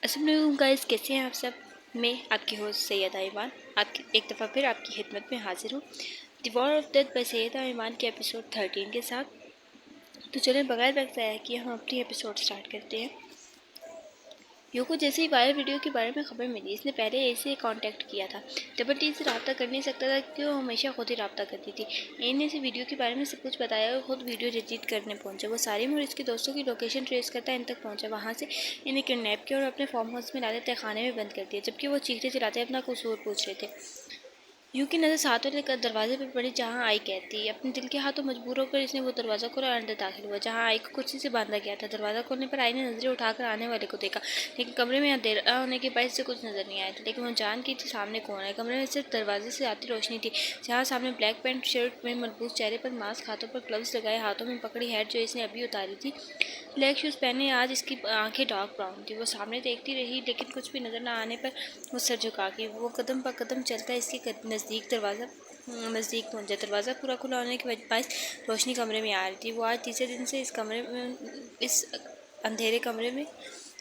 السلام علیکم گائز، کیسے ہیں آپ سب؟ میں آپ کی ہوسٹ سیدہ ایمان ایک دفعہ پھر آپ کی خدمت میں حاضر ہوں دی وار آف ڈیتھ بائی سیدہ ایمان کے ایپیسوڈ 13 کے ساتھ۔ تو چلیں بغیر وقت ضائع کیے ہم اپنی ایپیسوڈ سٹارٹ کرتے ہیں۔ یو کو جیسے ہی وائرل ویڈیو کے بارے میں خبر ملی، اس نے پہلے ایسے کانٹیکٹ کیا تھا۔ ڈبل ٹی سے رابطہ کر نہیں سکتا تھا کیونکہ وہ ہمیشہ خود ہی رابطہ کرتی تھی۔ این نے اسے ویڈیو کے بارے میں سب کچھ بتایا اور خود ویڈیو ڈیلیٹ کرنے پہنچا۔ وہ سارم اور اس کے دوستوں کی لوکیشن ٹریس کرتا ان تک پہنچا، وہاں سے انہیں کڈنیپ کیا اور اپنے فارم ہاؤس میں لاتے تہخانے میں بند کر دیا، جبکہ وہ چیختے چلاتے اپنا قصور پوچھ رہے تھے۔ یو کی نظر ساتھ والے دروازے پہ پڑی جہاں آئی قید تھی۔ اپنے دل کے ہاتھوں مجبور ہو کر اس نے وہ دروازہ کھولا اور اندر داخل ہوا جہاں آئی کو کرسی سے باندھا گیا تھا۔ دروازہ کھولنے پر آئی نے نظریں اٹھا کر آنے والے کو دیکھا، لیکن کمرے میں اندھیرا ہونے کے باعث سے کچھ نظر نہیں آیا تھا، لیکن وہ جانتی تھی سامنے کون ہے۔ کمرے میں صرف دروازے سے آتی روشنی تھی، جہاں سامنے بلیک پینٹ شرٹ میں ملبوس، چہرے پر ماسک، ہاتھوں پر گلوز لگائے، ہاتھوں میں پکڑی ہیٹ جو اس نے ابھی اتاری تھی، بلیک شوز پہنے۔ آج اس کی آنکھیں ڈارک براؤن تھی۔ وہ سامنے دیکھتی رہی، لیکن کچھ بھی نظر نہ آنے پر وہ سر جھکا کے وہ قدم پہ قدم چلتا اس کے نزدیک پہنچا۔ دروازہ پورا کھلا ہونے کے باعث روشنی کمرے میں آ رہی تھی۔ وہ آج تیسرے دن سے اس اندھیرے کمرے میں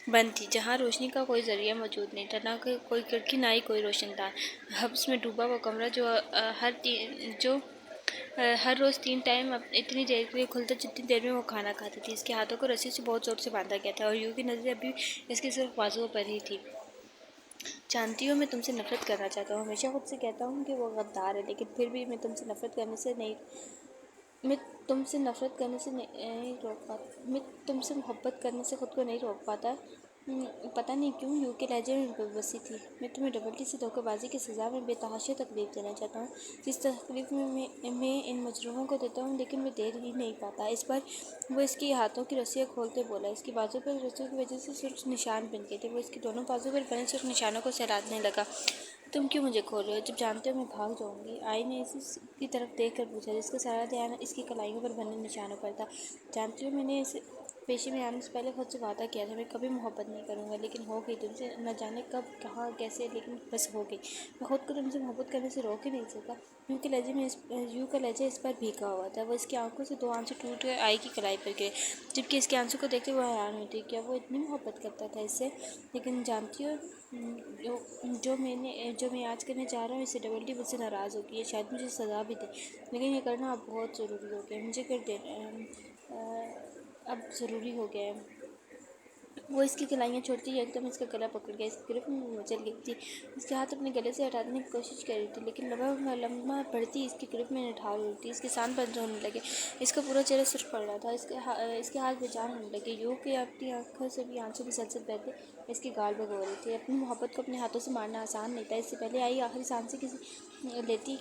بند تھی، جہاں روشنی کا کوئی ذریعہ موجود نہیں تھا، نہ کوئی کھڑکی، نہ ہی کوئی روشن دان۔ حبس میں ڈوبا وہ کمرہ جو ہر روز 3 ٹائم اتنی دیر کے لیے کھلتا جتنی دیر میں وہ کھانا کھاتی تھی۔ اس کے ہاتھوں کو رسی سے بہت زور سے باندھا گیا تھا اور یو کی نظریں ابھی اس کے صرف بازوؤں پر ہی تھی۔ جانتی ہو میں تم سے نفرت کرنا چاہتا ہوں، ہمیشہ خود سے کہتا ہوں کہ وہ غدار ہے، لیکن پھر بھی میں تم سے نفرت کرنے سے محبت کرنے سے خود کو نہیں روک پاتا۔ پتہ نہیں کیوں یو کے لہجے میں بے بسی تھی۔ میں تمہیں ڈبل ٹی سے دھوکہ بازی کی سزا میں بے تحاشا تکلیف دینا چاہتا ہوں، جس تکلیف میں ان مجرموں کو دیتا ہوں، لیکن میں دے ہی نہیں پاتا۔ اس پر وہ اس کی ہاتھوں کی رسیاں کھولتے بولا۔ اس کے بازو پر رسیوں کی وجہ سے سرخ نشان بن گئے تھے۔ وہ اس کے دونوں بازو پر بنے سرخ نشانوں کو سہلانے لگا۔ تم کیوں مجھے کھول رہے ہو جب جانتے ہو میں بھاگ جاؤں گی؟ آئی نے اس کی طرف دیکھ کر پوچھا، جس کا سارا دھیان اس کی کلائیوں پر بنے نشانوں پر تھا۔ جانتی ہو میں نے اس پیشے میں آنے سے پہلے خود سے وعدہ کیا تھا میں کبھی محبت نہیں کروں گا، لیکن ہو گئی تم سے، نہ جانے کب، کہاں، کیسے، لیکن بس ہو گئی۔ میں خود کو تم سے محبت کرنے سے روک ہی نہیں سکا۔ یو کا لہجہ اس پر بھیگا ہوا تھا۔ وہ اس کی آنکھوں سے 2 آنسو ٹوٹ کر آئی کی کلائی پر گرے، جبکہ اس کے آنسو کو دیکھتے وہ حیران ہوئی تھی۔ کیا وہ اتنی محبت کرتا تھا اس سے؟ لیکن جانتی ہو جو میں آج کرنے جا رہا ہوں، اس سے ڈبل ٹی مجھ سے ناراض ہوگی، شاید مجھے سزا بھی دے، لیکن یہ کرنا اب بہت ضروری ہو گیا ہے، مجھے کر دینا اب ضروری ہو گیا ہے۔ وہ اس کی کلائیاں چھوڑتی ہی ایک دم اس کا گلا پکڑ گیا، اس کی گرفت میں مچل گئی تھی۔ اس کے ہاتھ اپنے گلے سے ہٹانے کی کوشش کر رہی تھی، لیکن لمحہ بڑھتی اس کی گرفت میں نٹھار ہو رہی تھی۔ اس کے سان بند ہونے لگے، اس کا پورا چہرہ سرخ پڑ رہا تھا، اس کے ہاتھ بے جان ہونے لگے۔ یو کے اپنی آنکھوں سے بھی آنسو کی سلسلہ بہتے اس کے گال بھگو رہی تھی۔ اپنی محبت کو اپنے ہاتھوں سے مارنا آسان نہیں تھا۔ اس سے پہلے آئی آخری سانسیں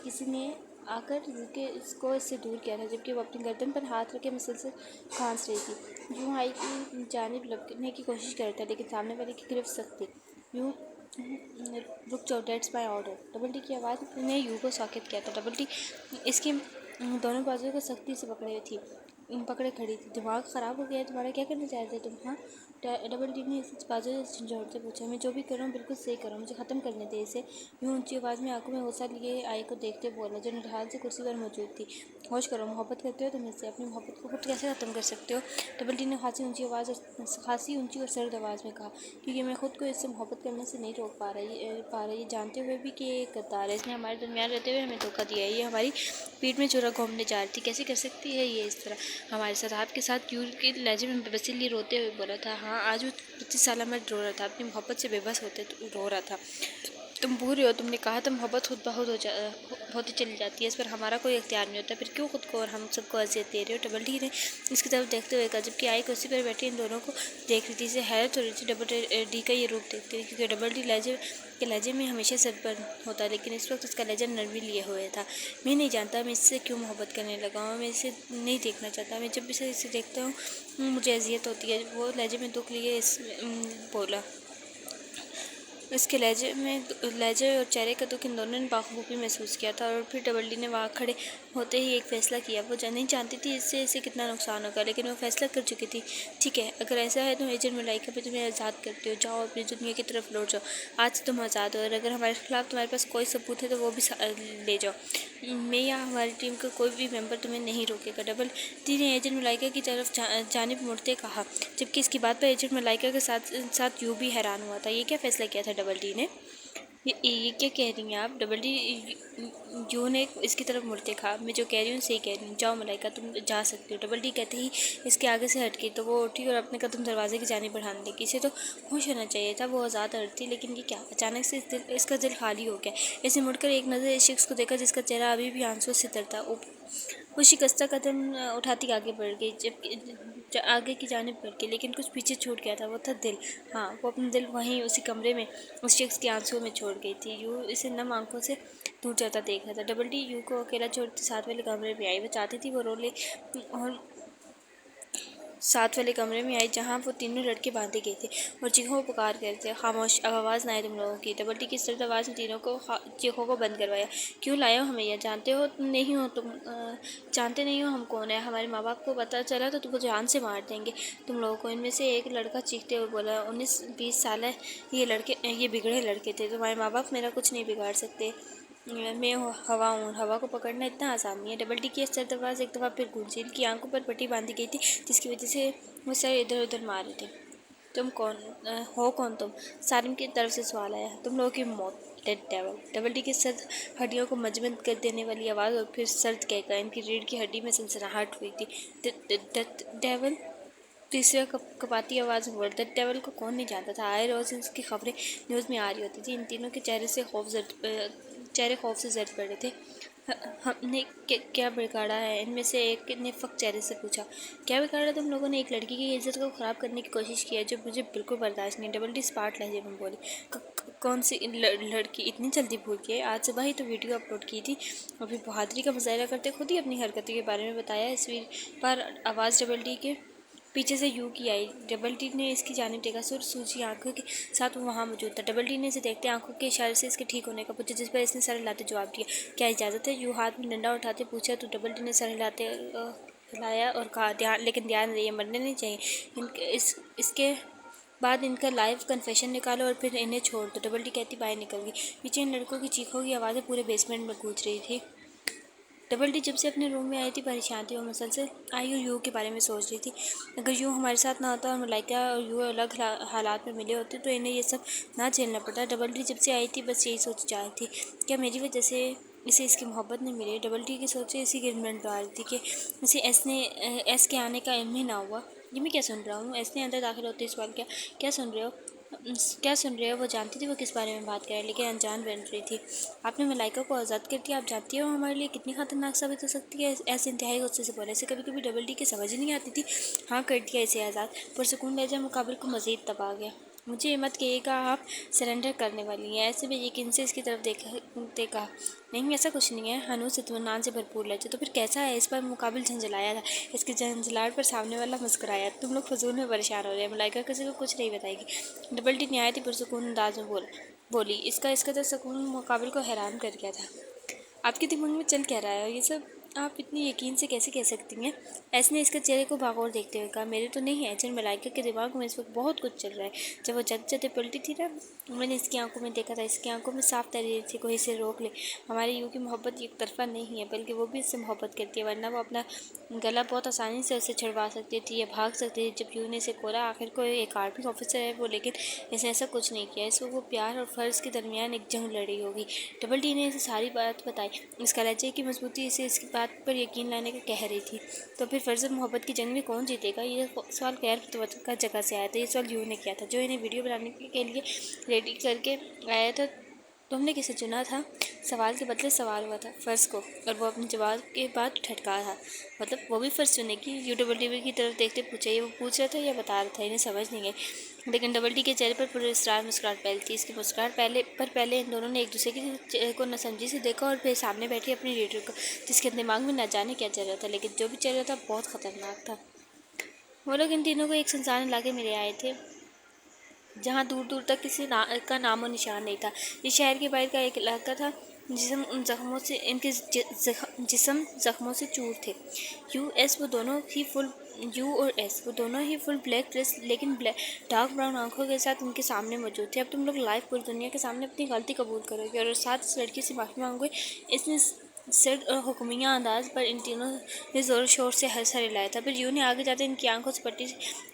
کسی نے آ کر اس کو اس سے دور کیا تھا، جبکہ وہ اپنی گردن پر ہاتھ رکھے مسلسل کھانس رہی تھی۔ یوں آئی کی جانب لپکنے کی کوشش کر رہا تھا، لیکن سامنے والے کی گرفت سخت تھی۔ یوں رک جاؤ، that's my order. Double T کی آواز نے یو کو ساکت کیا تھا۔ ڈبل ٹی اس کے دونوں بازوؤں کو سختی سے پکڑے کھڑی تھی۔ دماغ خراب ہو گیا ہے تمہارا؟ کیا کرنا چاہتے تم؟ ہاں؟ ڈبل ٹی نے اسے بازو سے جھنجھوڑتے پوچھا۔ میں جو بھی کر رہا ہوں بالکل صحیح کر رہا ہوں، مجھے ختم کرنے دے اسے۔ یوں اونچی آواز میں آنکھوں میں غصہ لیے آئی کو دیکھتے بولا، جو نڈھال سے کرسی پر موجود تھی۔ ہوش کرو، محبت کرتے ہو تم اس سے؟ اپنی محبت کو خود کیسے ختم کر سکتے ہو؟ ڈبل ٹی نے خاصی اونچی اور سرد آواز میں کہا، کیونکہ میں خود کو اس سے محبت کرنے سے نہیں روک پا رہی، جانتے ہوئے بھی کہ یہ ایک غدار ہے، اس نے ہمارے درمیان رہتے ہوئے ہمیں دھوکہ دیا ہے، یہ ہماری پیٹھ میں چورا گھونپنے جا رہی تھی۔ کیسے کر سکتی ہے یہ اس طرح ہمارے ساتھ؟ آپ کے ساتھ؟ یو کے لہجے میں بے بسی لیے روتے ہوئے بولا تھا۔ ہاں، آج وہ 25 سالہ مرد رو رہا تھا، اپنی محبت سے بے بس ہوتے رو رہا تھا۔ تم بھول رہے ہو، تم نے کہا تھا محبت خود بخود ہوتی چلی جاتی ہے، اس پر ہمارا کوئی اختیار نہیں ہوتا، پھر کیوں خود کو اور ہم سب کو اذیت دے رہے ہو؟ ڈبل ٹی نے اس کی طرف دیکھتے ہوئے کہا، جبکہ آئی کرسی پر بیٹھی ان دونوں کو دیکھ رہی تھی۔ اسے حیرت ہو رہی تھی ڈبل ٹی کا یہ روپ دیکھتے ہوئے، کیونکہ ڈبل ٹی کے لہجے میں ہمیشہ سربند ہوتا، لیکن اس وقت اس کا لہجہ نرمی لیے ہوئے تھا۔ میں نہیں جانتا میں اس سے کیوں محبت کرنے لگا ہوں، میں اسے نہیں دیکھنا چاہتا، میں جب بھی اسے دیکھتا ہوں مجھے اذیت ہوتی ہے۔ وہ لہجے میں دکھ لیے بولا، اس کے لہجے اور چہرے کا دکھ ان دونوں نے بخوبی محسوس کیا تھا، اور پھر ڈبل ڈی نے وہاں کھڑے ہوتے ہی ایک فیصلہ کیا۔ وہ نہیں جانتی تھی اس سے اسے کتنا نقصان ہوگا، لیکن وہ فیصلہ کر چکی تھی۔ ٹھیک ہے، اگر ایسا ہے تو ایجنٹ ملائکہ میں تمہیں آزاد کرتی ہو، جاؤ اپنی دنیا کی طرف لوٹ جاؤ، آج سے تم آزاد ہو، اور اگر ہمارے خلاف تمہارے پاس کوئی ثبوت ہے تو وہ بھی لے جاؤ، میں یا ہماری ٹیم کا کوئی بھی ممبر تمہیں نہیں روکے گا، ڈبل ڈی نے ایجنٹ ملائکہ کی طرف جانب مڑتے کہا، جبکہ اس کی بات پر ایجنٹ ملائکہ کے ساتھ یوں بھی حیران ہوا تھا۔ یہ کیا فیصلہ کیا تھا ڈبل ڈی نے؟ یہ کیا کہہ رہی ہیں آپ؟ ڈبل ڈی یوں نے اس کی طرف مڑتے کہا، میں جو کہہ رہی ہوں صحیح کہہ رہی ہوں، جاؤ ملائکہ تم جا سکتی ہو۔ ڈبل ڈی کہتے ہی اس کے آگے سے ہٹ گئی تو وہ اٹھی اور اپنے قدم دروازے کی جانب بڑھانے لگی۔ اسے تو ہوش ہونا چاہیے تھا، وہ آزاد عورت تھی، لیکن یہ کیا؟ اچانک سے اس کا دل خالی ہو گیا۔ اس نے مڑ کر ایک نظر اس شخص کو دیکھا جس کا چہرہ ابھی بھی آنسوؤں سے تر تھا۔ وہ شکستہ قدم اٹھاتی آگے بڑھ گئی، آگے کی جانب بڑھ گئی، لیکن کچھ پیچھے چھوٹ گیا تھا۔ وہ تھا دل۔ ہاں، وہ اپنا دل وہیں اسی کمرے میں اس شخص کے آنسوؤں میں چھوڑ گئی تھی۔ یوں اسے نم آنکھوں سے دور جاتا دیکھ رہا تھا۔ ڈبل ڈی یوں کو اکیلا چھوڑتی ساتھ والے کمرے میں آئی۔ وہ چاہتی تھی وہ رو لے اور ساتھ والے کمرے میں آئی جہاں وہ تینوں لڑکے باندھے گئے تھے اور چیخوں پکار کر تھے۔ خاموش، اب آواز نہ آئے تم لوگوں کی۔ ڈبل ڈی کی سرد آواز نے تینوں کو چیخوں کو بند کروایا۔ کیوں لائے ہو ہمیں یہاں؟ جانتے نہیں ہو ہم کون ہیں؟ ہمارے ماں باپ کو پتہ چلا تو وہ جان سے مار دیں گے تم لوگوں کو۔ ان میں سے ایک لڑکا چیختے ہوئے بولا، 19-20 سالہ یہ بگڑے لڑکے تھے، تمہارے ماں باپ میرا کچھ نہیں بگاڑ سکتے، میں ہوا ہوں اور ہوا کو پکڑنا اتنا آسان نہیں ہے۔ ڈبل ڈی کی سرد آواز ایک دفعہ پھر گونجی۔ ان کی آنکھوں پر پٹی باندھی گئی تھی جس کی وجہ سے وہ سر ادھر ادھر مار رہے تھے۔ تم کون تم؟ سالم کی طرف سے سوال آیا۔ تم لوگوں کی موت، ڈیڈ ڈیول۔ ڈبل ڈی کی سرد ہڈیوں کو مجمد کر دینے والی آواز اور پھر سرد کہکا۔ ان کی ریڑھ کی ہڈی میں سنسناہٹ ہوئی تھی۔ Death devil? تیسرا کپاتی آواز میں بولا۔ ڈیتھ ڈیول کو کون نہیں جانتا تھا؟ آئے روز اس کی خبریں نیوز میں آ رہی ہوتی تھیں۔ ان تینوں کے چہرے خوف سے زرد پڑے تھے۔ ہم نے کیا بگاڑا ہے؟ ان میں سے ایک نے فقط چہرے سے پوچھا۔ کیا بگاڑا؟ تم لوگوں نے ایک لڑکی کی عزت کو خراب کرنے کی کوشش کی ہے جو مجھے بالکل برداشت نہیں۔ ڈبل ڈی اسپاٹ لہجے میں بولی۔ کون سی لڑکی؟ اتنی جلدی بھول گئے؟ آج صبح ہی تو ویڈیو اپلوڈ کی تھی اور پھر بہادری کا مظاہرہ کرتے خود ہی اپنی حرکتوں کے بارے میں بتایا۔ اس بار آواز ڈبل ڈی کے پیچھے سے یوں کی آئی۔ ڈبل ڈی نے اس کی جانب دیکھا، سر سوجی آنکھوں کے ساتھ وہ وہاں موجود تھا۔ ڈبل ڈی نے اسے دیکھتے آنکھوں کے اشارے سے اس کے ٹھیک ہونے کا پوچھا، جس پر اس نے سر ہلاتے جواب دیا۔ کیا اجازت ہے؟ یوں ہاتھ میں ڈنڈا اٹھاتے پوچھا تو ڈبل ڈی نے سر ہلایا اور کہا، لیکن دھیان رہے یہ مرنے نہیں چاہیے۔ اس کے بعد ان کا لائیو کنفیشن نکالو اور پھر انہیں چھوڑ دو۔ ڈبل ڈی کہتی باہر نکل گئی۔ پیچھے ان لڑکوں کی چیخوں کی آوازیں پورے بیسمنٹ میں گونج رہی تھی۔ ڈبل ڈی جب سے اپنے روم میں آئی تھی پریشان تھی۔ وہ مسلسل آئی اور یو کے بارے میں سوچ رہی تھی۔ اگر یو ہمارے ساتھ نہ ہوتا اور ملائکہ اور یو الگ حالات میں ملے ہوتے تو انہیں یہ سب نہ جھیلنا پڑتا۔ ڈبل ڈی جب سے آئی تھی بس یہی سوچ جا رہی تھی، کیا میری وجہ سے اسے اس کی محبت نہیں ملی؟ ڈبل ڈی کی سوچیں اسی گرد منڈلا رہی تھی کہ اسے ایس کے آنے کا علم ہی نہ ہوا۔ یہ میں کیا سن رہا ہوں؟ ایس نے اندر داخل ہوتے سوال کیا۔ کیا سن رہے ہو؟ وہ جانتی تھی وہ کس بارے میں بات کر رہے لیکن انجان بن رہی تھی۔ آپ نے ملائکہ کو آزاد کر دیا، آپ جانتی ہو ہمارے لیے کتنی خطرناک ثابت ہو سکتی ہے؟ ایسے انتہائی غصے سے بولا۔ اسے کبھی کبھی ڈبل ڈی کی سمجھ نہیں آتی تھی۔ ہاں، کر دیا اسے آزاد۔ پرسکون لہجہ مقابل کو مزید تباہ گیا۔ مجھے یہ مت کہیے گا آپ سرنڈر کرنے والی ہیں۔ ایسے بھی یقین سے اس کی طرف دیکھتے کہا، نہیں ایسا کچھ نہیں ہے۔ ہنوز اطمینان سے بھرپور لہجہ، تو پھر کیسا ہے؟ اس پر مقابل جھنجھلایا تھا۔ اس کی جھنجھلاہٹ پر سامنے والا مسکرایا۔ تم لوگ فضول میں پریشان ہو رہے ہیں، ملائکہ کسی کو کچھ نہیں بتائے گی۔ ڈبل ڈی نہایت ہی پرسکون انداز میں بولی۔ اس کا قدر سکون مقابل کو حیران کر گیا تھا۔ آپ کے دماغ میں چل کیا رہا ہے؟ یہ سب آپ اتنی یقین سے کیسے کہہ سکتی ہیں؟ ایس نے اس کے چہرے کو باغور دیکھتے ہوئے کہا، میرے تو نہیں ہے ایجنٹ ملائکہ کے دماغ میں اس وقت بہت کچھ چل رہا ہے۔ جب وہ جگہ پلٹی تھی نا، میں نے اس کی آنکھوں میں دیکھا تھا، اس کی آنکھوں میں صاف تحریر تھی، کوئی اسے روک لے۔ ہماری یوں کی محبت ایک طرفہ نہیں ہے، بلکہ وہ بھی اس سے محبت کرتی ہے، ورنہ وہ اپنا گلا بہت آسانی سے اسے چھڑوا سکتی تھی یا بھاگ سکتی تھی۔ جب یوں نے اسے کھولا، آخر کو ایک آرمی آفیسر ہے وہ، لیکن اس نے ایسا کچھ نہیں کیا۔ اس وقت وہ پیار اور فرض کے درمیان ایک جنگ لڑی ہوگی۔ ڈبل ڈی نے اسے ساری بات بتائی۔ اس کا لہجے کی مضبوطی اسے اس کی بات پر یقین لانے کا کہہ رہی تھی۔ تو پھر فرض اور محبت کی جنگ میں کون جیتے گا؟ یہ سوال غیر متوقع جگہ سے آیا تھا۔ یہ سوال یوں نے کیا تھا جو انہیں ویڈیو بنانے کے لیے ریڈی کر کے آیا تھا۔ تم نے کسے چنا تھا؟ سوال کے بدلے سوال ہوا تھا، فرض کو، اور وہ اپنے جواب کے بعد ٹھٹکا تھا۔ مطلب وہ بھی فرض چنے گی؟ یو ڈبل ڈی کی طرف دیکھتے پوچھا۔ یہ وہ پوچھ رہا تھا یا بتا رہا تھا؟ انہیں سمجھ نہیں گئی، لیکن ڈبل ڈی کے چہرے پر پراسرار مسکراہٹ پھیلی تھی۔ اس کی مسکراہٹ پہلے ان دونوں نے ایک دوسرے کے کو ناسمجھی سے دیکھا اور پھر سامنے بیٹھی اپنی ریڈر کو، جس کے دماغ میں نہ جانے کیا چل رہا تھا، لیکن جو بھی چل رہا تھا بہت خطرناک تھا۔ وہ لوگ ان تینوں کو ایک سنسان علاقے میں لے آئے تھے جہاں دور دور تک کسی کا نام و نشان نہیں تھا۔ یہ شہر کے باہر کا ایک علاقہ تھا، جسم زخموں سے چور تھے۔ یو اور ایس وہ دونوں ہی فل بلیک ڈریس لیکن ڈارک براؤن آنکھوں کے ساتھ ان کے سامنے موجود تھے۔ اب تم لوگ لائیو پوری دنیا کے سامنے اپنی غلطی قبول کرو گے اور ساتھ اس لڑکی سے معافی مانگو گے۔ اس نے سرد اور حکمیہ انداز پر ان تینوں نے زور و شور سے سر ہلایا تھا۔ پھر یو نے آگے جاتے ان کی آنکھوں سے پٹی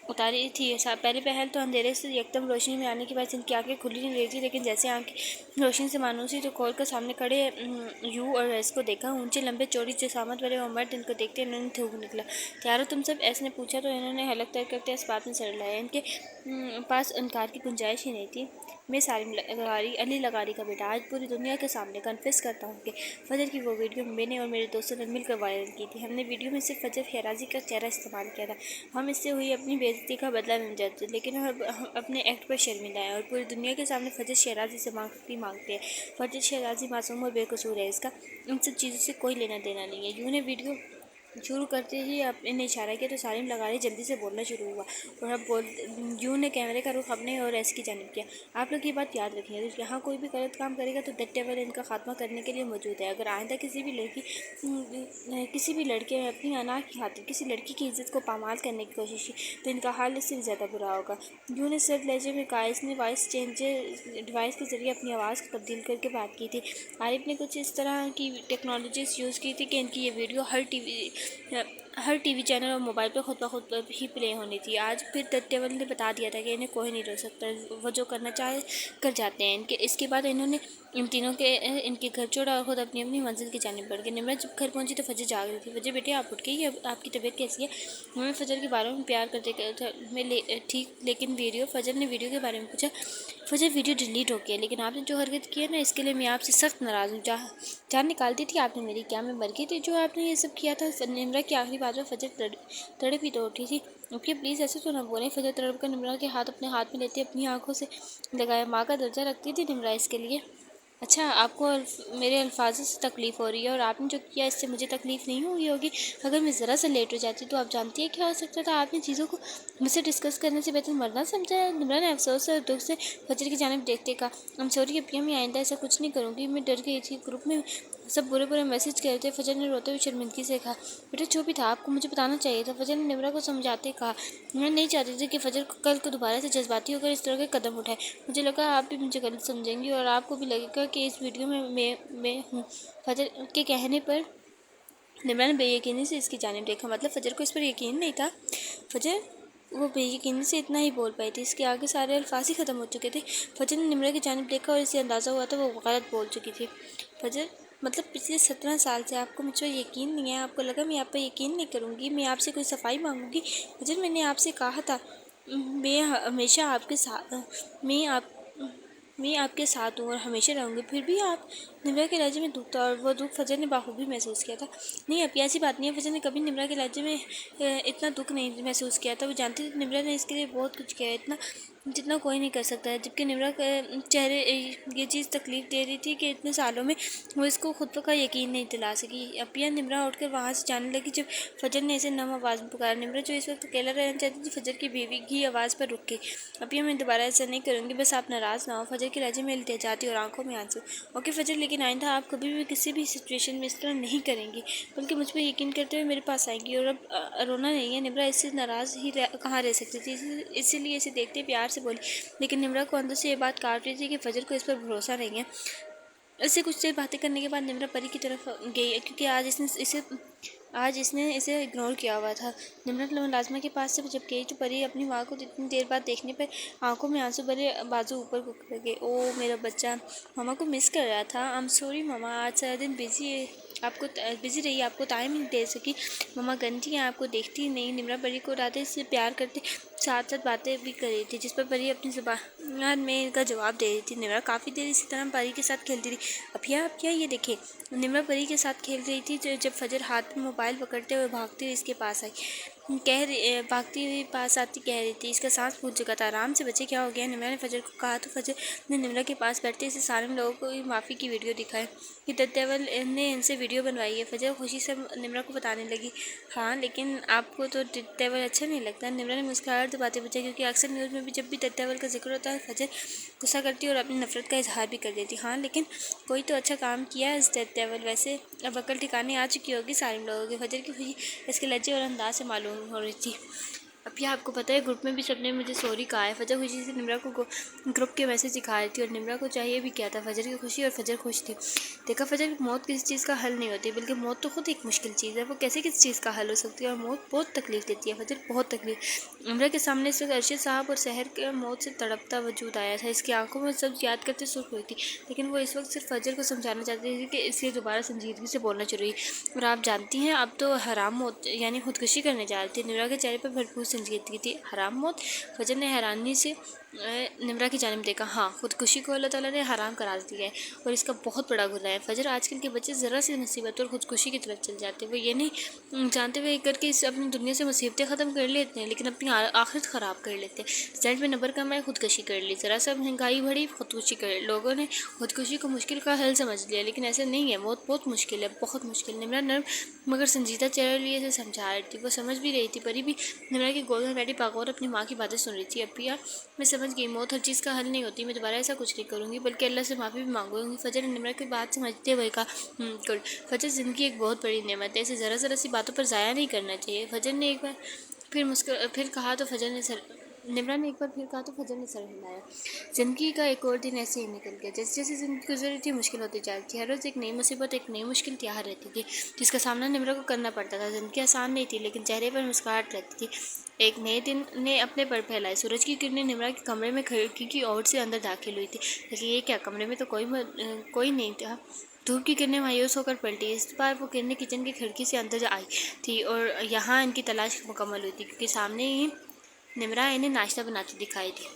اتاری تھی۔ پہلے پہل تو اندھیرے سے یکدم روشنی میں آنے کے بعد ان کی آنکھیں کھلی نہیں رہی تھی، لیکن جیسے آنکھیں روشنی سے مانوس ہوئی تو کھول کر سامنے کھڑے یو اور ایس کو دیکھا۔ اونچے لمبے چوڑی جسامت والے وہ مرد ان کو دیکھتے انہوں نے تھوک نکلا۔ تیار ہو تم سب؟ ایس نے پوچھا تو انہوں نے حلق تر کرتے اس بات میں سر ہلایا۔ ان کے پاس انکار کی گنجائش ہی نہیں تھی۔ میں سالم علی لغاری کا بیٹا آج پوری دنیا کے سامنے کنفیس کرتا ہوں کہ فجر کی وہ ویڈیو میں نے اور میرے دوستوں نے مل کر وائرل کی تھی۔ ہم نے ویڈیو میں صرف فجر شیرازی کا چہرہ استعمال کیا تھا۔ ہم اس سے ہوئی اپنی بے عزتی کا بدلہ نہیں چاہتے، لیکن ہم اپنے ایکٹ پر شرمندہ ہیں اور پوری دنیا کے سامنے فجر شیرازی سے معافی مانگتے ہیں۔ فجر شیرازی معصوم اور بے قصور ہے، اس کا ان سب چیزوں سے کوئی لینا دینا نہیں ہے۔ یوں نے ویڈیو شروع کرتے ہی نے اشارہ کیا تو سالم لغاری جلدی سے بولنا شروع ہوا اور اب یوں نے کیمرے کا رخ اپنے اور ایس کی جانب کیا۔ آپ لوگ یہ بات یاد رکھیں، اگر یہاں کوئی بھی غلط کام کرے گا تو ڈٹے والے ان کا خاتمہ کرنے کے لیے موجود ہے۔ اگر آئندہ کسی بھی لڑکے نے اپنی انا کی خاطر کسی لڑکی کی عزت کو پامال کرنے کی کوشش کی تو ان کا حال اس سے بھی زیادہ برا ہوگا۔ یوں نے سرد لہجے میں کہا۔ اس نے وائس چینجر ڈیوائس کے ذریعے اپنی آواز کو تبدیل کر کے بات کی تھی۔ عارف نے کچھ اس طرح کی ٹیکنالوجیز یوز کی تھی کہ ان کی یہ ویڈیو ہر ٹی وی چینل اور موبائل پر خود بخود ہی پلے ہونی تھی۔ آج پھر ڈٹے والے نے بتا دیا تھا کہ انہیں کوئی نہیں روک سکتا، وہ جو کرنا چاہے کر جاتے ہیں۔ اس کے بعد انہوں نے ان تینوں ان کے گھر چھوڑا اور خود اپنی اپنی منزل کی جانب بڑھ گئے۔ نمرا جب گھر پہنچی تو فجر جاگ رہی تھی۔ فجر بیٹے آپ اٹھ گئی، آپ کی طبیعت کیسی ہے؟ ہمیں فجر کے بارے میں پیار کرتے ٹھیک، لیکن فجر نے ویڈیو کے بارے میں پوچھا۔ فجر ویڈیو ڈیلیٹ ہو گیا، لیکن آپ نے جو حرکت کی ہے نا اس کے لیے میں آپ سے سخت ناراض ہوں۔ جان نکالتی تھی آپ نے میری، کیا میں مر گئی تھی جو آپ نے یہ سب کیا تھا؟ نمرا کی آخری بات میں فجر تڑپ ہی تو اٹھی تھی۔ اوکے پلیز ایسے تو نہ بولیں۔ فجر تڑپ کر نمرا کے ہاتھ اپنے ہاتھ میں لیتے اپنی آنکھوں سے لگایا۔ ماں کا درجہ رکھتی تھی نمرا اس کے لیے؟ اچھا آپ کو میرے الفاظ سے تکلیف ہو رہی ہے، اور آپ نے جو کیا اس سے مجھے تکلیف نہیں ہوئی ہوگی؟ اگر میں ذرا سا لیٹ ہو جاتی تو آپ جانتی ہیں کیا ہو سکتا تھا؟ آپ نے چیزوں کو مجھ سے ڈسکس کرنے سے بہتر مرنا سمجھا ہے۔ نمرا نے افسوس اور دکھ سے فجر کی جانب دیکھتے کہا، I'm sorry اپی، میں آئندہ ایسا کچھ نہیں کروں گی، میں ڈر گئی تھی، گروپ میں سب برے میسج کر رہے تھے۔ فجر نے روتے ہوئے شرمندگی سے کہا، بیٹا جو بھی تھا آپ کو مجھے بتانا چاہیے تھا۔ فجر نے نمرا کو سمجھاتے کہا، میں نہیں چاہتی تھی کہ فجر کل کو دوبارہ سے جذباتی ہو کر اس طرح کے قدم اٹھائے۔ مجھے لگا آپ بھی مجھے غلط سمجھیں گی اور آپ کو بھی لگے گا کہ اس ویڈیو میں ہوں۔ فجر کے کہنے پر نمرا نے بے یقینی سے اس کی جانب دیکھا۔ مطلب فجر کو اس پر یقین نہیں تھا؟ فجر وہ بے یقینی سے اتنا ہی بول پائی تھی، اس کے آگے سارے الفاظ ہی ختم ہو چکے تھے۔ فجر نے نمرا کی جانب دیکھا اور اسے اندازہ ہوا تھا وہ غلط بول چکی تھی۔ فجر مطلب پچھلے 17 سال سے آپ کو مجھ پر یقین نہیں ہے؟ آپ کو لگا میں آپ پر یقین نہیں کروں گی، میں آپ سے کوئی صفائی مانگوں گی؟ فجر میں نے آپ سے کہا تھا میں ہمیشہ آپ کے ساتھ ہوں اور ہمیشہ رہوں گی، پھر بھی آپ؟ نمرا کے لہجے میں دکھ تھا اور وہ دکھ فجر نے بخوبی محسوس کیا تھا۔ نہیں اب ایسی بات نہیں ہے، فجر نے کبھی نمرا کے لہجے میں اتنا دکھ نہیں محسوس کیا تھا۔ وہ جانتی تھی نمرا نے اس کے لیے بہت کچھ کیا ہے، اتنا جتنا کوئی نہیں کر سکتا ہے، جبکہ نمرا کے چہرے یہ چیز تکلیف دے رہی تھی کہ اتنے سالوں میں وہ اس کو خود کا یقین نہیں دلا سکی۔ اپیہ نمرا اٹھ کر وہاں سے جانے لگی جب فجر نے اسے نم آواز میں پکارا۔ نمرا جو اس وقت اکیلا رہنا چاہتی تھی فجر کی بیوی کی آواز پر رک گئی۔ اپیہ میں دوبارہ ایسا نہیں کروں گی، بس آپ ناراض نہ ہو۔ فجر کے لہجے میں التجاتی اور آنکھوں میں آنسو۔ اوکے فجر، لیکن آئندہ آپ کبھی بھی کسی بھی سچویشن میں اس طرح نہیں کریں گی، بلکہ مجھ پہ یقین کرتے ہوئے میرے پاس آئیں گی، اور اب رونا نہیں ہے۔ نمرا اس سے ناراض ہی کہاں رہ سکتی تھی، اسی لیے اسے دیکھتے پیار سے بولی، لیکن نمرا کو اندر سے یہ بات کاٹ رہی تھی کہ فجر کو اس پر بھروسہ نہیں ہے۔ اس سے کچھ دیر باتیں کرنے کے بعد نمرا پری کی طرف گئی، کیونکہ آج اس نے اسے اگنور کیا ہوا تھا۔ نمرا ملازمہ کے پاس سے جب گئی تو پری اپنی ماں کو اتنی دیر بعد دیکھنے پر آنکھوں میں آنسو بھرے بازو اوپر کر گئی۔ اوہ میرا بچہ ماما کو مس کر رہا تھا۔ I'm sorry ماما، آج سارا دن بزی رہی، آپ کو ٹائم نہیں دے سکی۔ ماما گنتی ہیں، آپ کو دیکھتی ہی نہیں۔ نمرا پری کو اڑاتے سے پیار کرتے ساتھ ساتھ باتیں بھی کر رہی تھی، جس پر پری اپنی زبان میں ان کا جواب دے رہی تھی۔ نمرا کافی دیر اسی طرح پری کے ساتھ کھیلتی رہی۔ اپیہ یہ دیکھیں، نمرا پری کے ساتھ کھیل رہی تھی جب فجر ہاتھ میں موبائل پکڑتے ہوئے بھاگتی ہوئی اس کے پاس آئی۔ بھاگتی ہوئی پاس آتی کہہ رہی تھی، اس کا سانس پھوٹ چکا تھا۔ آرام سے بچے، کیا ہو گیا؟ نمرا نے فجر کو کہا تو فجر نے نمرا کے پاس بیٹھتے اسے سارے لوگوں کو معافی کی ویڈیو دکھائی کہ تتیول نے ان سے ویڈیو بنوائی ہے۔ فجر خوشی سے نمرا کو بتانے لگی، ہاں لیکن آپ کو تو تتیول اچھا نہیں لگتا؟ نمرا نے مسکراہٹ دباتے پوچھا، کیونکہ اکثر نیوز میں بھی جب بھی تتیول کا ذکر ہوتا ہے فجر غصہ کرتی اور اپنی نفرت کا اظہار بھی کر دیتی۔ ہاں لیکن کوئی تو اچھا کام کیا ہے اس تتیول، ویسے اب عقل ٹھکانے آ چکی ہوگی سارے لوگوں کی۔ فجر کی خوشی اس کے لہجے اور انداز سے معلوم ہو رہی تھی۔ اب یہ آپ کو پتہ ہے گروپ میں بھی سب نے مجھے سوری کہا ہے۔ فجر خوشی سے نمرا کو گروپ کے میسج دکھا رہی تھی اور نمرا کو چاہیے بھی کیا تھا، فجر کی خوشی، اور فجر خوش تھی۔ دیکھا فجر، موت کسی چیز کا حل نہیں ہوتی، بلکہ موت تو خود ایک مشکل چیز ہے۔ وہ کیسے کسی چیز کا حل ہو سکتی ہے؟ اور موت بہت تکلیف دیتی ہے فجر، بہت تکلیف۔ نمرا کے سامنے اس وقت ارشد صاحب اور سحر کے موت سے تڑپتا وجود آیا تھا۔ اس کی آنکھوں میں سبز یاد کرتے سرخ ہوئی تھی، لیکن وہ اس وقت صرف فجر کو سمجھانا چاہتی تھی کہ اس لیے دوبارہ سنجیدگی سے بولنا ضروری ہے۔ اور آپ جانتی ہیں اب تو حرام موت یعنی خودکشی کرنے جا رہی تھی۔ نمرا کے چہرے پر بھرپور سنجیدگی تھی۔ حرام موت؟ فجر نے حیرانی سے نمرا کی جانب دیکھا۔ ہاں، خودکشی کو اللہ تعالیٰ نے حرام قرار دیا ہے اور اس کا بہت بڑا گناہ ہے۔ فجر، آج کل کے بچے ذرا سی مصیبت اور خودکشی کی طرف چل جاتے ہیں۔ وہ یہ نہیں جانتے ہوئے کر کے اپنی دنیا سے مصیبتیں ختم کر لیتے ہیں، لیکن اپنی آخرت خراب کر لیتے ہیں۔ رزلٹ میں نمبر کم آئے، خودکشی کر لی، ذرا سا مہنگائی بڑھی، خودکشی کر لی۔ لوگوں نے خودکشی کو مشکل کا حل سمجھ لیا، لیکن ایسا نہیں ہے۔ موت بہت مشکل ہے، بہت مشکل۔ نمرا نرم مگر سنجیدہ چہرے لیے اسے سمجھا رہی تھی۔ وہ سمجھ بھی رہی تھی۔ پری بھی نمرا کی گود میں بیٹھی باغور اپنی ماں کی باتیں سن رہی تھی۔ ابیا، میں سمجھ گئی، موت ہر چیز کا حل نہیں ہوتی۔ میں دوبارہ ایسا کچھ نہیں کروں گی، بلکہ اللہ سے معافی بھی مانگوں گی۔ فجر نے نمرا کی بات سمجھتے ہوئے کہا، گڈ۔ فجر، زندگی ایک بہت بڑی نعمت ہے، اسے ذرا ذرا سی باتوں پر ضائع نہیں کرنا چاہیے۔ فجر نے ایک بار پھر کہا تو فجر نے نمرا نے ایک بار پھر کہا تو فجر نے سر ہلایا۔ زندگی کا ایک اور دن ایسے ہی نکل گیا۔ جیسے جیسے زندگی گزر رہی تھی مشکل ہوتی جا رہی تھی۔ ہر روز ایک نئی مصیبت، ایک نئی مشکل تیار رہتی تھی جس کا سامنا نمرا کو کرنا پڑتا تھا۔ زندگی آسان نہیں تھی، لیکن چہرے پر مسکراہٹ رہتی تھی۔ ایک نئے دن نے اپنے پر پھیلائے۔ سورج کی کرنیں نمرا کے کمرے میں کھڑکی کی اوٹ سے اندر داخل ہوئی تھی، لیکن یہ کیا، کمرے میں تو کوئی نہیں تھا۔ دھوپ کی کرنیں مایوس ہو کر پلٹی۔ اس بار وہ کرنیں کچن کی کھڑکی سے اندر آئی تھی اور یہاں ان کی تلاش مکمل ہوئی تھی، کیونکہ سامنے ہی نمرا انہیں ناشتہ بناتی دکھائی تھی۔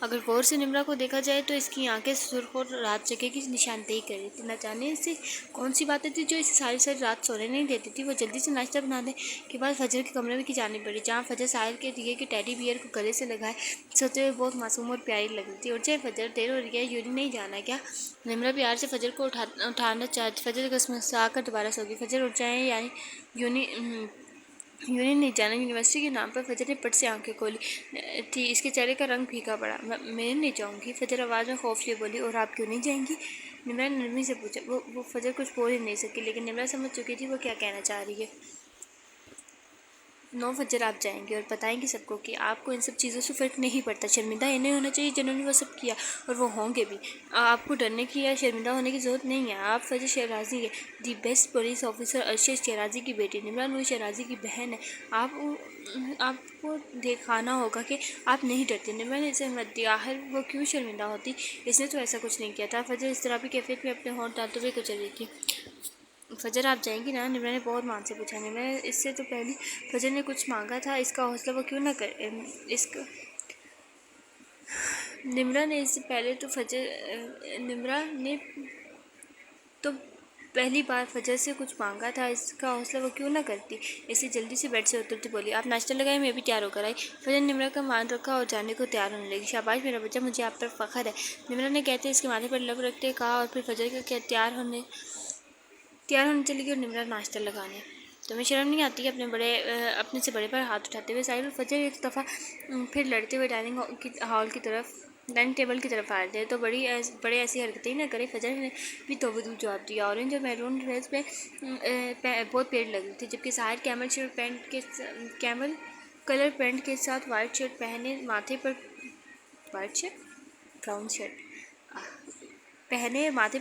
اگر غور سے نمرا کو دیکھا جائے تو اس کی آنکھیں سرخ اور رات جگہ کی نشاندہی کر رہی تھی۔ نہ جانے اسے کون سی باتیں تھیں جو اسے ساری ساری رات سونے نہیں دیتی تھی۔ وہ جلدی سے ناشتہ بنانے کے بعد فجر کے کمرے میں کی جانب بڑھی، جہاں فجر ساحل کے دیے کے ٹیڈی بیئر کو گلے سے لگائے سوتے ہوئے بہت معصوم اور پیاری لگ رہی تھی۔ اٹھ جائے فجر، دیر ہو رہی ہے، یونی نہیں جانا کیا؟ نمرا پیار سے فجر کو اٹھانا چاہتی، فجر گسمسا کر دوبارہ سو گئی۔ فجر، اٹھ جائیں، یعنی یونی نہیں جانا؟ یونیورسٹی کے نام پر فجر نے پٹ سے آنکھیں کھولی تھی۔ اس کے چہرے کا رنگ پھیکا پڑا۔ میں نہیں جاؤں گی، فجر آواز میں خوف لیے بولی۔ اور آپ کیوں نہیں جائیں گی؟ نمرا نے نرمی سے پوچھا۔ وہ فجر کچھ بول ہی نہیں سکی، لیکن نمرا سمجھ چکی تھی وہ کیا کہنا چاہ رہی ہے۔ نو فجر، آپ جائیں گے اور بتائیں گے سب کو کہ آپ کو ان سب چیزوں سے فرق نہیں پڑتا۔ شرمندہ انہیں ہونا چاہیے جنہوں نے وہ سب کیا، اور وہ ہوں گے بھی۔ آپ کو ڈرنے کی یا شرمندہ ہونے کی ضرورت نہیں ہے۔ آپ فجر شہرازی ہے، the best police officer Arshad Shehrazi کی بیٹی۔ نمرا نور شہرازی کی بہن ہے۔ آپ کو دکھانا ہوگا کہ آپ نہیں ڈرتے۔ نمرا نے اسے ہمت دی۔ آخر وہ کیوں شرمندہ ہوتی؟ اس نے تو ایسا کچھ نہیں کیا تھا۔ فجر اضطرابی کیفیت میں اپنے ہونٹ ڈالتے ہوئے کچل رہی تھی۔ فجر، آپ جائیں گی نا؟ نمرا نے بہت مان سے پوچھا۔ نمرا نے اس سے تو پہلے فجر نے کچھ مانگا تھا، اس کا حوصلہ وہ کیوں نہ کرے؟ نمرا نے اس سے پہلے نمرا نے تو پہلی بار فجر سے کچھ مانگا تھا، اس کا حوصلہ وہ کیوں نہ کرتی؟ اسے جلدی سے بیڈ سے اترتی بولی، آپ ناشتہ لگائیں، میں بھی تیار ہو کر آئی۔ فجر نے نمرا کا مان رکھا اور جانے کو تیار ہونے لگی۔ شاباش میرا بچہ، مجھے آپ پر فخر ہے، نمرا نے کہتے اس کے ماتھے پر لب رکھتے کہا، اور پھر فجر کا تیار ہونے چلی گئی اور نمرا ناشتہ لگانے۔ تمہیں شرم نہیں آتی؟ اپنے سے بڑے پر ہاتھ اٹھاتے ہوئے ساحل اور فجر ایک دفعہ پھر لڑتے ہوئے ڈائننگ ٹیبل کی طرف آ رہے تھے، تو بڑے ایسی حرکتیں نہ کرے۔ فجر نے بھی توبدو جواب دیا۔ اورنج اور میرون ڈریس میں بہت پیڑ لگ رہی تھی، جبکہ ساحل کیمل کلر پینٹ کے ساتھ وائٹ شرٹ پہنے، ماتھے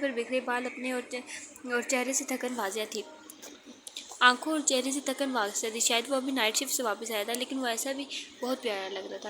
پر بکھرے بال اپنے اور چہرے سے تھکن واضح تھی۔ آنکھوں اور چہرے سے تھکن واضح تھی۔ شاید وہ ابھی نائٹ شفٹ سے واپس آیا تھا، لیکن وہ ایسا بھی بہت پیارا لگ رہا تھا۔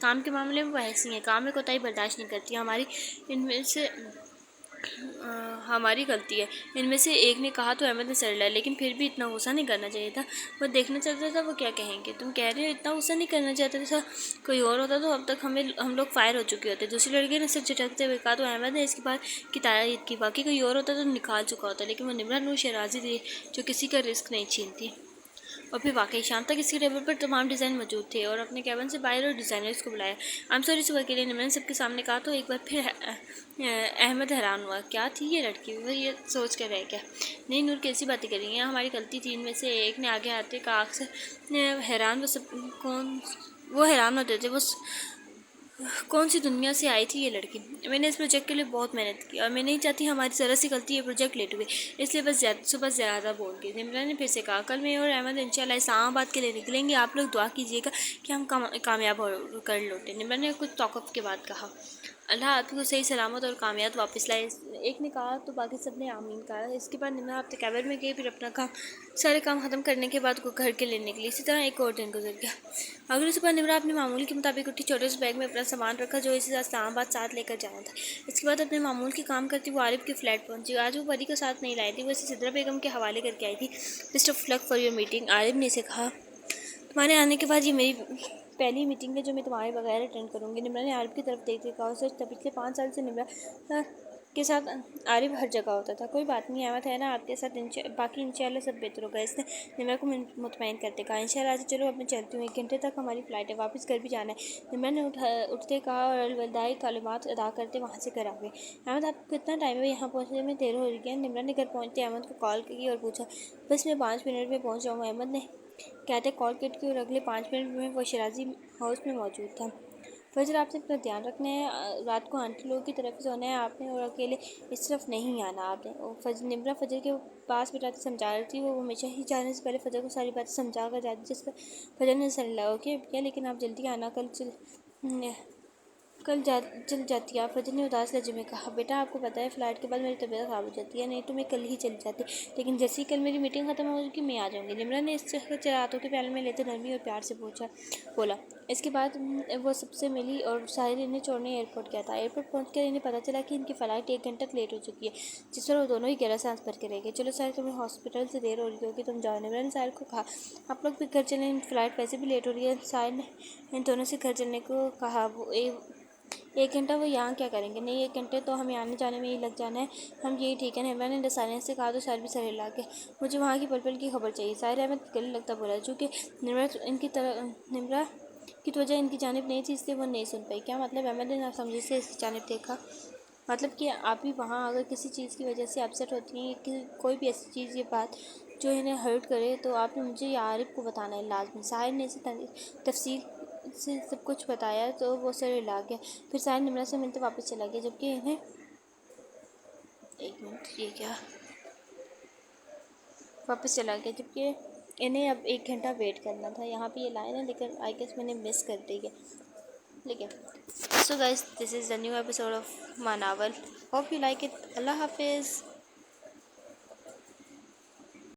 کام کے معاملے میں وہ ایسی ہیں، کام میں کوتاہی برداشت نہیں کرتی. ہماری غلطی ہے. ان میں سے ایک نے کہا تو احمد نے سر ہلایا. لیکن پھر بھی اتنا غصہ نہیں کرنا چاہیے تھا. وہ دیکھنا چاہتا تھا وہ کیا کہیں گے. تم کہہ رہے ہو اتنا غصہ نہیں کرنا چاہتے تھا؟ کوئی اور ہوتا تو اب تک ہم لوگ فائر ہو چکے ہوتے. دوسری لڑکی نے سر جھٹکتے ہوئے کہا تو احمد نے اس کی بات کی تائید کی. واقعی کوئی اور ہوتا تو نکال چکا ہوتا. لیکن وہ نمرہ نور شیرازی تھی جو کسی کا رزق نہیں چھینتی. اور پھر واقعی شام تک اس کے ٹیبل پر تمام ڈیزائن موجود تھے اور اپنے کیبن سے باہر اور ڈیزائنرز کو بلایا. I'm sorry صبح کے لیے نمرہ نے سب کے سامنے کہا تو ایک بار پھر احمد حیران ہوا. کیا تھی یہ لڑکی؟ وہ یہ سوچ کر رہ گیا. نہیں نور کیسی باتیں کر رہی ہیں، ہماری غلطی تھی. ان میں سے ایک نے آگے آتے کہا. اکثر حیران ہوتے تھے کون سی دنیا سے آئی تھی یہ لڑکی. میں نے اس پروجیکٹ کے لیے بہت محنت کی اور میں نہیں چاہتی ہماری ذرا سی غلطی یہ پروجیکٹ لیٹ ہوئے، اس لیے بس صبح زیادہ بول گئی. نمرہ نے پھر سے کہا. کل میں اور احمد انشاءاللہ اسلام آباد کے لیے نکلیں گے. آپ لوگ دعا کیجیے گا کہ ہم کامیاب کر لوٹیں. نمرہ نے کچھ توقف کے بعد کہا. اللہ آپ کو صحیح سلامت اور کامیاب واپس لائے. ایک نے کہا تو باقی سب نے آمین کہا. اس کے بعد نمرہ اپنے کیبن میں گئی. پھر اپنا سارے کام ختم کرنے کے بعد وہ گھر کے لیے نکلی. اسی طرح ایک اور دن گزر گیا. اگلی صبح نمرہ اپنے معمول کے مطابق اٹھی. چھوٹے سے بیگ میں اپنا سامان رکھا جو اسے اسلام آباد ساتھ لے کر جانا تھا. اس کے بعد اپنے معمول کے کام کرتی وہ عارف کے فلیٹ پہنچی. آج وہ پری کو ساتھ نہیں لائی تھی، وہ اسے سدرا بیگم کے حوالے کر کے آئی تھی. Best of luck for your meeting. Arif نے اسے کہا. تمہارے آنے کے بعد یہ میری پہلی میٹنگ ہے جو میں تمہارے بغیر اٹینڈ کروں گی. نمرہ نے عارف کی طرف دیکھ کے کہا. سچ تھا پچھلے 5 سال سے نمرہ کے ساتھ عارف ہر جگہ ہوتا تھا. کوئی بات نہیں احمد ہے نا آپ کے ساتھ، باقی انشاءاللہ سب بہتر ہوگا. اس نے نمرہ کو مطمئن کرتے کہا. انشاءاللہ آج چلو اب میں چلتی ہوں، 1 گھنٹے تک ہماری فلائٹ ہے، واپس گھر بھی جانا ہے. نمرہ نے اٹھتے کہا اور الوداعی کلمات ادا کرتے وہاں سے گھر آ گئے. احمد آپ کو کتنا ٹائم ہے یہاں پہنچنے میں؟ دیر ہو رہی ہے. نمرہ نے گھر پہنچتے احمد کو کال کی اور پوچھا. بس میں 5 منٹ میں پہنچ جاؤں گا. احمد نے کہتے کال کٹ کی اور اگلے 5 منٹ میں وہ شیرازی ہاؤس میں موجود تھا. فجر آپ نے اپنا دھیان رکھنا ہے، رات کو آنٹی لوگوں کی طرف سونا ہے آپ نے، اور اکیلے اس طرف نہیں آنا آپ نے. نمرہ فجر کے پاس بٹھاتے سمجھا رہی تھی. وہ ہمیشہ ہی جانے سے پہلے فجر کو ساری باتیں سمجھا کر جاتی جس پر فجر نے سر ہلایا. اوکے کیا، لیکن آپ جلدی آنا، چل جاتی. آپ فجر نے اداس لہجے میں کہا. بیٹا آپ کو پتہ ہے فلائٹ کے بعد میری طبیعت خراب ہو جاتی ہے، نہیں تو میں کل ہی چلی جاتی، لیکن جیسے ہی کل میری میٹنگ ختم ہوگی میں آ جاؤں گی. نمرہ نے اس چراغوں کے پیالے میں لیتے نرمی اور پیار سے بولا. اس کے بعد وہ سب سے ملی اور ساحر انہیں چھوڑنے ایئرپورٹ گیا تھا. ایئرپورٹ پہنچ کر انہیں پتہ چلا کہ ان کی فلائٹ 1 گھنٹہ لیٹ ہو چکی ہے، جس پر وہ دونوں ہی گہرا سانس بھر کے رہ گئے. چلو ساحر تمہیں ہاسپٹل سے دیر ہو رہی ہوگی، تم جاؤ. نمرہ نے ساحر کو کہا. آپ لوگ بھی گھر چلیں، فلائٹ ویسے بھی لیٹ ہو رہی ہے. ساحر نے ان دونوں سے گھر چلنے کو کہا. 1 گھنٹہ وہ یہاں کیا کریں گے؟ نہیں 1 گھنٹے تو ہمیں آنے جانے میں ہی لگ جانا ہے، ہم یہی ٹھیک ہے. نمرہ نے رسانے سے کہا تو ساحر بھی سر ہلا کے. مجھے وہاں کی پل پل کی خبر چاہیے. ساحر احمد گلے لگتا بولا. چونکہ نمرہ کی توجہ ان کی جانب نہیں تھی اس لیے وہ نہیں سن پائی. کیا مطلب؟ احمد نے ناسمجھی سے اس کی جانب دیکھا. مطلب کہ آپ بھی وہاں اگر کسی چیز کی وجہ سے اپسیٹ ہوتی ہیں کہ کوئی بھی ایسی چیز، یہ بات جو انہیں ہرٹ کرے، تو آپ نے مجھے یا عارف کو بتانا ہے لازمی. ساحر نے اسے تفصیل سے سب کچھ بتایا تو وہ سر ہلا گیا. پھر ساحر نمرہ سے ملتے واپس چلا گیا جبکہ انہیں اب 1 گھنٹہ ویٹ کرنا تھا. یہاں پہ یہ لائن ہے لیکن آئی گیس میں نے مس کر دی ہے. لیکن so guys this is the new episode of ماں novel. Hope you like it. Allah حافظ.